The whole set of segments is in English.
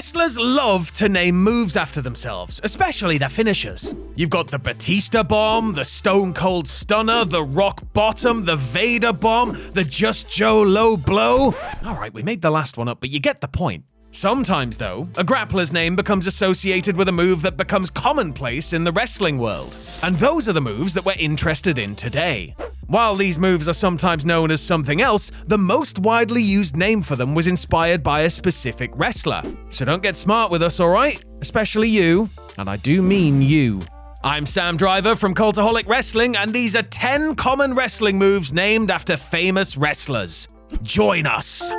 Wrestlers love to name moves after themselves, especially their finishers. You've got the Batista Bomb, the Stone Cold Stunner, the Rock Bottom, the Vader Bomb, the Just Joe Low Blow. Alright, we made the last one up, but you get the point. Sometimes, though, a grappler's name becomes associated with a move that becomes commonplace in the wrestling world. And those are the moves that we're interested in today. While these moves are sometimes known as something else, the most widely used name for them was inspired by a specific wrestler. So don't get smart with us, alright? Especially you. And I do mean you. I'm Sam Driver from Cultaholic Wrestling, and these are 10 common wrestling moves named after famous wrestlers. Join us!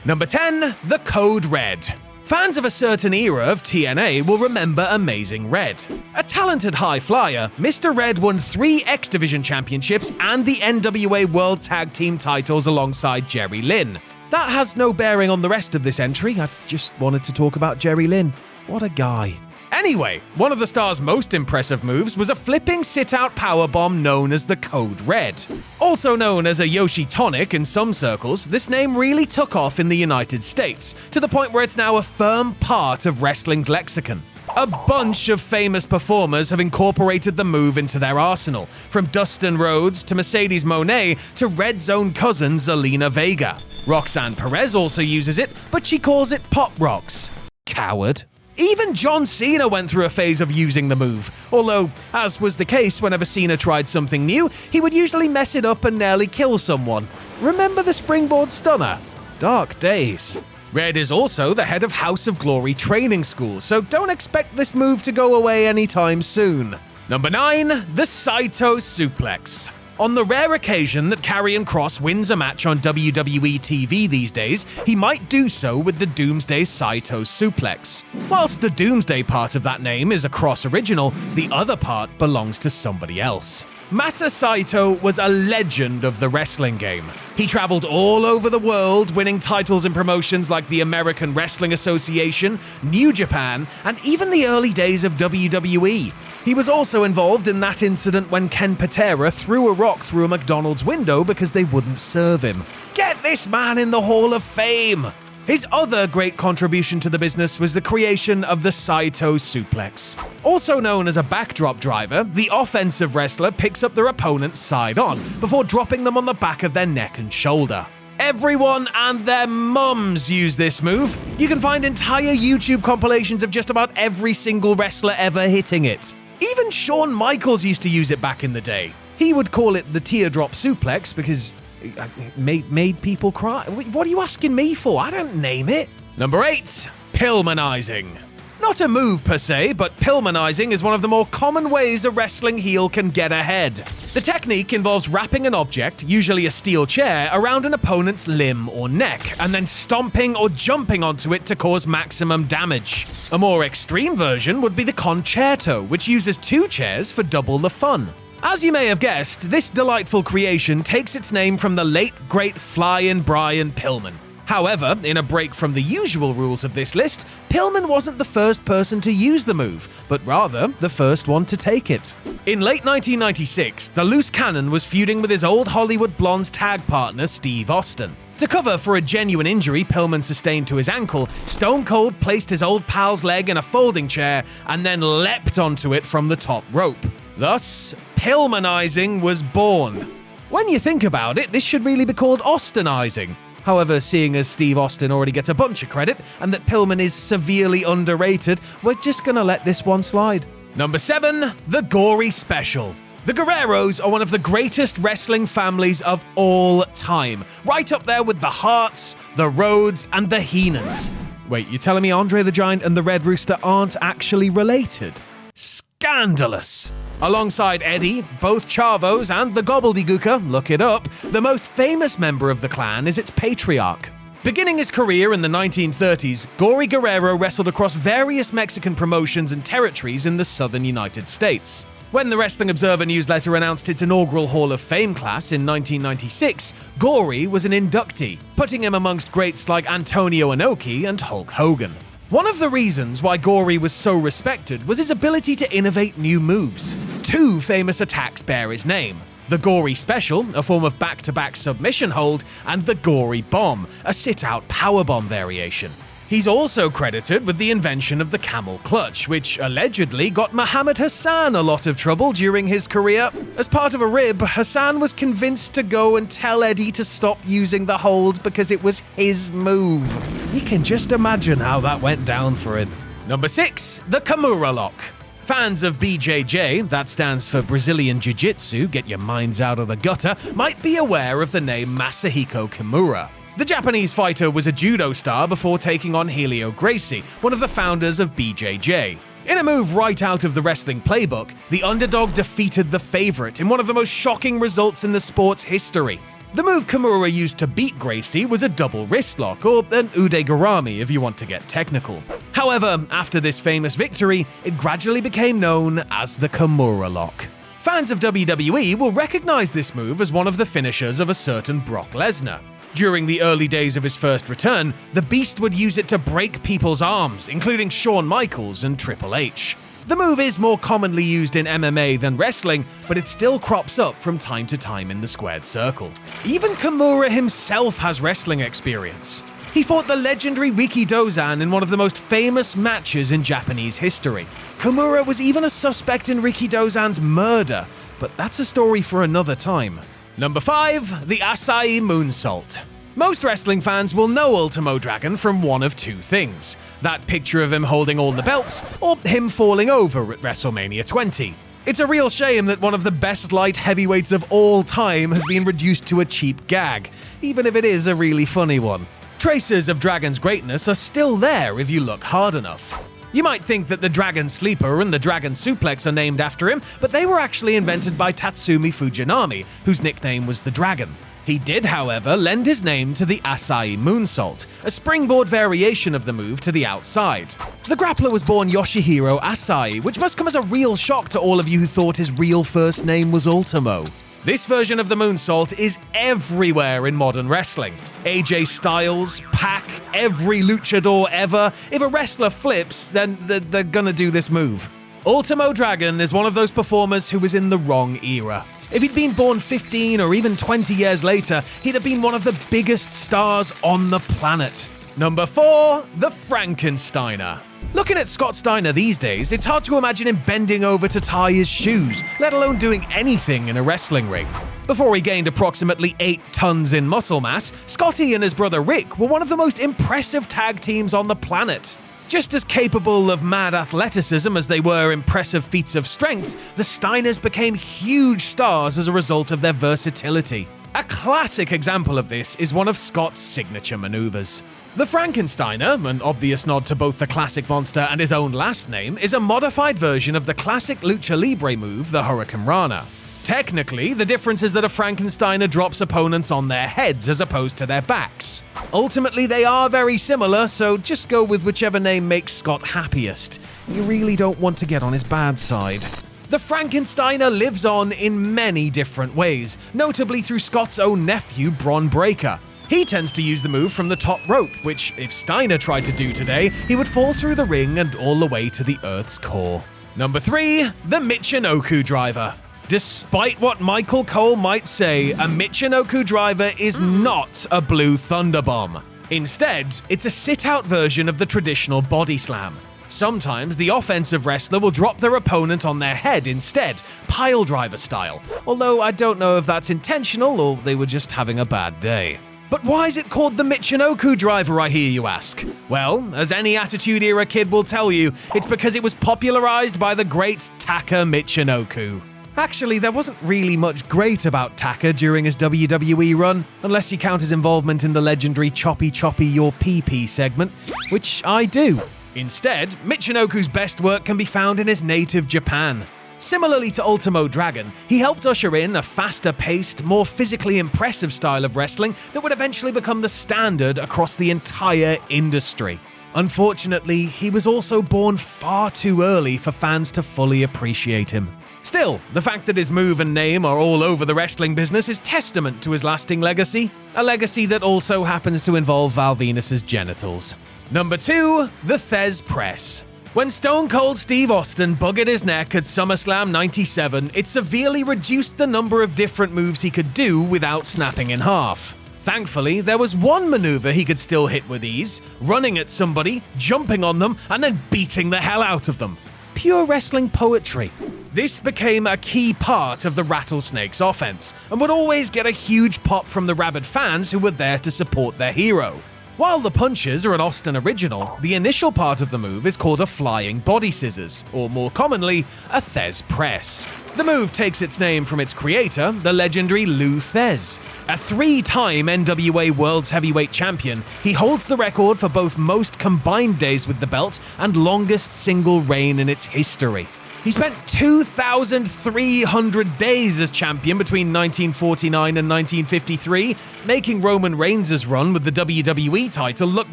Number 10. The Code Red. Fans of a certain era of TNA will remember Amazing Red. A talented high flyer, Mr. Red won 3 X Division championships and the NWA World Tag Team titles alongside Jerry Lynn. That has no bearing on the rest of this entry, I just wanted to talk about Jerry Lynn. What a guy. Anyway, one of the star's most impressive moves was a flipping sit-out powerbomb known as the Code Red. Also known as a Yoshi Tonic in some circles, this name really took off in the United States, to the point where it's now a firm part of wrestling's lexicon. A bunch of famous performers have incorporated the move into their arsenal, from Dustin Rhodes to Mercedes Moné to Red's own cousin Zelina Vega. Roxanne Perez also uses it, but she calls it Pop Rocks. Coward. Even John Cena went through a phase of using the move, although, as was the case whenever Cena tried something new, he would usually mess it up and nearly kill someone. Remember the Springboard Stunner? Dark days. Red is also the head of House of Glory Training School, so don't expect this move to go away anytime soon. Number 9. The Silto Suplex. On the rare occasion that Karrion Kross wins a match on WWE TV these days, he might do so with the Doomsday Silto Suplex. Whilst the Doomsday part of that name is a Kross original, the other part belongs to somebody else. Masa Saito was a legend of the wrestling game. He traveled all over the world, winning titles in promotions like the American Wrestling Association, New Japan, and even the early days of WWE. He was also involved in that incident when Ken Patera threw a rock through a McDonald's window because they wouldn't serve him. Get this man in the Hall of Fame! His other great contribution to the business was the creation of the Silto Suplex. Also known as a backdrop driver, the offensive wrestler picks up their opponent's side on, before dropping them on the back of their neck and shoulder. Everyone and their mums use this move. You can find entire YouTube compilations of just about every single wrestler ever hitting it. Even Shawn Michaels used to use it back in the day. He would call it the teardrop suplex because it made people cry. What are you asking me for? I don't name it. Number 8. Pilmanizing. Not a move per se, but Pilmanizing is one of the more common ways a wrestling heel can get ahead. The technique involves wrapping an object, usually a steel chair, around an opponent's limb or neck, and then stomping or jumping onto it to cause maximum damage. A more extreme version would be the concerto, which uses 2 chairs for double the fun. As you may have guessed, this delightful creation takes its name from the late great Flying Brian Pillman. However, in a break from the usual rules of this list, Pillman wasn't the first person to use the move, but rather the first one to take it. In late 1996, the Loose Cannon was feuding with his old Hollywood Blondes tag partner Steve Austin. To cover for a genuine injury Pillman sustained to his ankle, Stone Cold placed his old pal's leg in a folding chair and then leapt onto it from the top rope. Thus, Pilmanizing was born. When you think about it, this should really be called Austinizing. However, seeing as Steve Austin already gets a bunch of credit and that Pillman is severely underrated, we're just gonna let this one slide. Number 7. The Gory Special. The Guerreros are one of the greatest wrestling families of all time, right up there with the Harts, the Rhodes, and the Heenans. Wait, you're telling me Andre the Giant and the Red Rooster aren't actually related? Scandalous! Alongside Eddie, both Chavos, and the Gobbledygooker, look it up, the most famous member of the clan is its patriarch. Beginning his career in the 1930s, Gory Guerrero wrestled across various Mexican promotions and territories in the southern United States. When the Wrestling Observer newsletter announced its inaugural Hall of Fame class in 1996, Gory was an inductee, putting him amongst greats like Antonio Inoki and Hulk Hogan. One of the reasons why Gory was so respected was his ability to innovate new moves. 2 famous attacks bear his name: the Gory Special, a form of back-to-back submission hold, and the Gory Bomb, a sit-out powerbomb variation. He's also credited with the invention of the camel clutch, which allegedly got Muhammad Hassan a lot of trouble during his career. As part of a rib, Hassan was convinced to go and tell Eddie to stop using the hold because it was his move. You can just imagine how that went down for him. Number 6, the Kamura Lock. Fans of BJJ, that stands for Brazilian Jiu-Jitsu, get your minds out of the gutter, might be aware of the name Masahiko Kimura. The Japanese fighter was a judo star before taking on Helio Gracie, one of the founders of BJJ. In a move right out of the wrestling playbook, the underdog defeated the favorite in one of the most shocking results in the sport's history. The move Kimura used to beat Gracie was a double wrist lock, or an udegarami if you want to get technical. However, after this famous victory, it gradually became known as the Kamura Lock. Fans of WWE will recognize this move as one of the finishers of a certain Brock Lesnar. During the early days of his first return, the Beast would use it to break people's arms, including Shawn Michaels and Triple H. The move is more commonly used in MMA than wrestling, but it still crops up from time to time in the squared circle. Even Kimura himself has wrestling experience. He fought the legendary Rikidozan in one of the most famous matches in Japanese history. Kimura was even a suspect in Rikidozan's murder, but that's a story for another time. Number 5, the Asai Moonsalt. Most wrestling fans will know Ultimo Dragon from one of two things: that picture of him holding all the belts, or him falling over at WrestleMania 20. It's a real shame that one of the best light heavyweights of all time has been reduced to a cheap gag, even if it is a really funny one. Traces of Dragon's greatness are still there if you look hard enough. You might think that the Dragon Sleeper and the Dragon Suplex are named after him, but they were actually invented by Tatsumi Fujinami, whose nickname was the Dragon. He did, however, lend his name to the Asai Moonsalt, a springboard variation of the move to the outside. The grappler was born Yoshihiro Asai, which must come as a real shock to all of you who thought his real first name was Ultimo. This version of the Moonsault is everywhere in modern wrestling. AJ Styles, Pac, every luchador ever. If a wrestler flips, then they're gonna do this move. Ultimo Dragon is one of those performers who was in the wrong era. If he'd been born 15 or even 20 years later, he'd have been one of the biggest stars on the planet. Number 4, the Frankensteiner. Looking at Scott Steiner these days, it's hard to imagine him bending over to tie his shoes, let alone doing anything in a wrestling ring. Before he gained approximately 8 tons in muscle mass, Scotty and his brother Rick were one of the most impressive tag teams on the planet. Just as capable of mad athleticism as they were impressive feats of strength, the Steiners became huge stars as a result of their versatility. A classic example of this is one of Scott's signature maneuvers. The Frankensteiner, an obvious nod to both the classic monster and his own last name, is a modified version of the classic Lucha Libre move, the Hurricane Rana. Technically, the difference is that a Frankensteiner drops opponents on their heads as opposed to their backs. Ultimately, they are very similar, so just go with whichever name makes Scott happiest. You really don't want to get on his bad side. The Frankensteiner lives on in many different ways, notably through Scott's own nephew, Bron Breakker. He tends to use the move from the top rope, which, if Steiner tried to do today, he would fall through the ring and all the way to the Earth's core. Number 3, the Michinoku driver. Despite what Michael Cole might say, a Michinoku driver is not a blue thunder bomb. Instead, it's a sit-out version of the traditional body slam. Sometimes the offensive wrestler will drop their opponent on their head instead, pile driver style, although I don't know if that's intentional or they were just having a bad day. But why is it called the Michinoku driver, I hear you ask? Well, as any Attitude Era kid will tell you, it's because it was popularized by the great Taka Mitchinoku. Actually, there wasn't really much great about Taka during his WWE run, unless you count his involvement in the legendary Choppy Choppy Your PP segment, which I do. Instead, Michinoku's best work can be found in his native Japan. Similarly to Ultimo Dragon, he helped usher in a faster-paced, more physically impressive style of wrestling that would eventually become the standard across the entire industry. Unfortunately, he was also born far too early for fans to fully appreciate him. Still, the fact that his move and name are all over the wrestling business is testament to his lasting legacy, a legacy that also happens to involve Val Venus's genitals. Number 2, the Thez Press. When Stone Cold Steve Austin buggered his neck at SummerSlam 97, it severely reduced the number of different moves he could do without snapping in half. Thankfully, there was one maneuver he could still hit with ease, running at somebody, jumping on them, and then beating the hell out of them. Pure wrestling poetry. This became a key part of the Rattlesnake's offense, and would always get a huge pop from the rabid fans who were there to support their hero. While the punches are an Austin original, the initial part of the move is called a flying body scissors, or more commonly, a Thez press. The move takes its name from its creator, the legendary Lou Thez. A 3-time NWA World's Heavyweight Champion, he holds the record for both most combined days with the belt and longest single reign in its history. He spent 2,300 days as champion between 1949 and 1953, making Roman Reigns' run with the WWE title look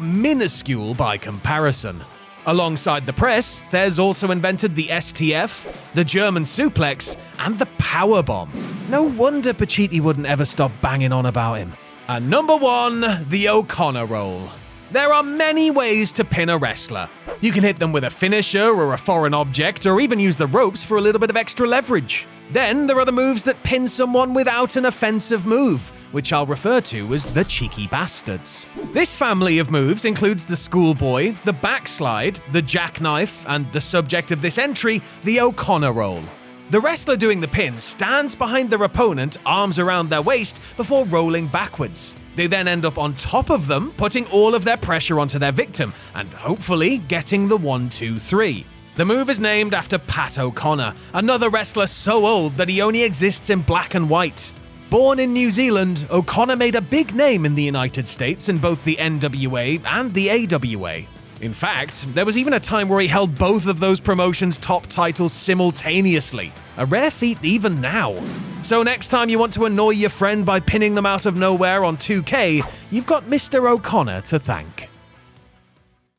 minuscule by comparison. Alongside the press, Thez also invented the STF, the German suplex, and the powerbomb. No wonder Pacitti wouldn't ever stop banging on about him. And number 1, the Okconor Roll. There are many ways to pin a wrestler. You can hit them with a finisher or a foreign object, or even use the ropes for a little bit of extra leverage. Then there are the moves that pin someone without an offensive move, which I'll refer to as the cheeky bastards. This family of moves includes the schoolboy, the backslide, the jackknife, and the subject of this entry, the Okconor Roll. The wrestler doing the pin stands behind their opponent, arms around their waist, before rolling backwards. They then end up on top of them, putting all of their pressure onto their victim, and hopefully getting the 1, 2, 3. The move is named after Pat O'Connor, another wrestler so old that he only exists in black and white. Born in New Zealand, O'Connor made a big name in the United States in both the NWA and the AWA. In fact, there was even a time where he held both of those promotions' top titles simultaneously. A rare feat even now. So next time you want to annoy your friend by pinning them out of nowhere on 2K, you've got Mr. O'Connor to thank.